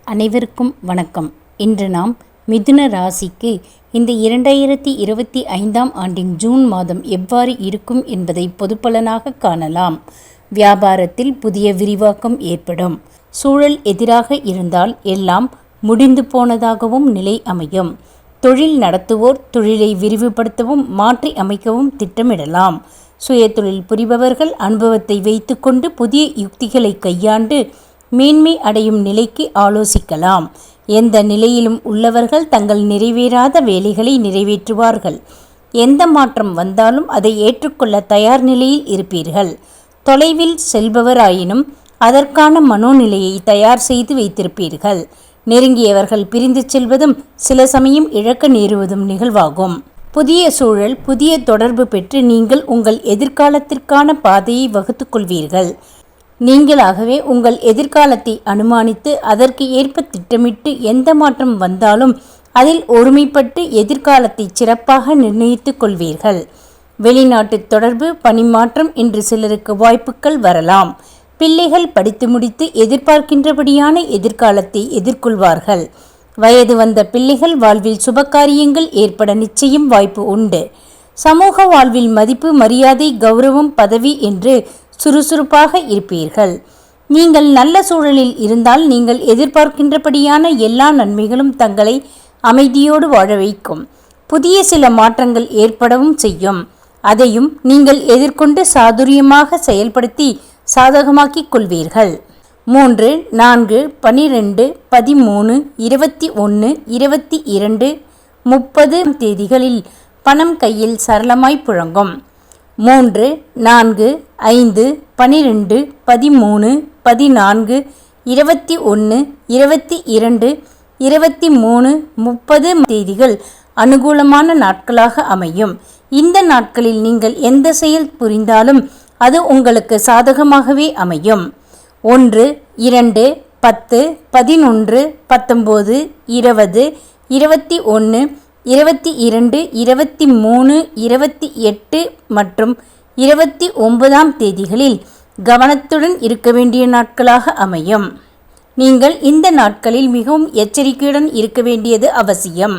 அனைவருக்கும் வணக்கம். இன்று நாம் மிதுன ராசிக்கு இந்த 2025ஆம் ஆண்டின் ஜூன் மாதம் எவ்வாறு இருக்கும் என்பதை பொதுப்பலனாக காணலாம். வியாபாரத்தில் புதிய விரிவாக்கம் ஏற்படும். சூழல் எதிராக இருந்தால் எல்லாம் முடிந்து போனதாகவும் நிலை அமையும். தொழில் நடத்துவோர் தொழிலை விரிவுபடுத்தவும் மாற்றி அமைக்கவும் திட்டமிடலாம். சுயதொழில் புரிபவர்கள் அனுபவத்தை வைத்துக்கொண்டு புதிய யுக்திகளை கையாண்டு மேன்மை அடையும் நிலைக்கு ஆலோசிக்கலாம். எந்த நிலையிலும் உள்ளவர்கள் தங்கள் நிறைவேறாத வேலைகளை நிறைவேற்றுவார்கள். எந்த மாற்றம் வந்தாலும் அதை ஏற்றுக்கொள்ள தயார் நிலையில் இருப்பீர்கள். தொலைவில் செல்பவராயினும் அதற்கான மனோநிலையை தயார் செய்து வைத்திருப்பீர்கள். நெருங்கியவர்கள் பிரிந்து செல்வதும் சில சமயம் இழக்க நேருவதும் நிகழ்வாகும். புதிய சூழல் புதிய தொடர்பு பெற்று நீங்கள் உங்கள் எதிர்காலத்திற்கான பாதையை வகுத்துக் கொள்வீர்கள். நீங்களாகவே உங்கள் எதிர்காலத்தை அனுமானித்து அதற்கு ஏற்ப திட்டமிட்டு எந்த மாற்றம் வந்தாலும் அதில் ஒருமைப்பட்டு எதிர்காலத்தை சிறப்பாக நிர்ணயித்துக் கொள்வீர்கள். வெளிநாட்டு தொடர்பு பணிமாற்றம் என்று சிலருக்கு வாய்ப்புகள் வரலாம். பிள்ளைகள் படித்து முடித்து எதிர்பார்க்கின்றபடியான எதிர்காலத்தை எதிர்கொள்வார்கள். வயது வந்த பிள்ளைகள் வாழ்வில் சுபகாரியங்கள் ஏற்பட நிச்சயம் வாய்ப்பு உண்டு. சமூக வாழ்வில் மதிப்பு மரியாதை கௌரவம் பதவி என்று சுறுசுறுப்பாக இருப்பீர்கள். நீங்கள் நல்ல சூழலில் இருந்தால் நீங்கள் எதிர்பார்க்கின்றபடியான எல்லா நன்மைகளும் தங்களை அமைதியோடு வாழ வைக்கும். புதிய சில மாற்றங்கள் ஏற்படவும் செய்யும். அதையும் நீங்கள் எதிர்கொண்டு சாதுரியமாக செயல்படுத்தி சாதகமாக்கிக் கொள்வீர்கள். 3, 4, 12, 13, 21, 22, 30 தேதிகளில் பணம் கையில் சரளமாய் புழங்கும். 3, 4, 5, 12, 13, 14, 21, 22, 23, 30 தேதிகள் அனுகூலமான நாட்களாக அமையும். இந்த நாட்களில் நீங்கள் எந்த செயல் புரிந்தாலும் அது உங்களுக்கு சாதகமாகவே அமையும். 1, 2, 10, 11, 19, 20, 21, 22, 23, 28 மற்றும் 29 தேதிகளில் கவனத்துடன் இருக்க வேண்டிய நாட்களாக அமையும். நீங்கள் இந்த நாட்களில் மிகவும் எச்சரிக்கையுடன் இருக்க வேண்டியது அவசியம்.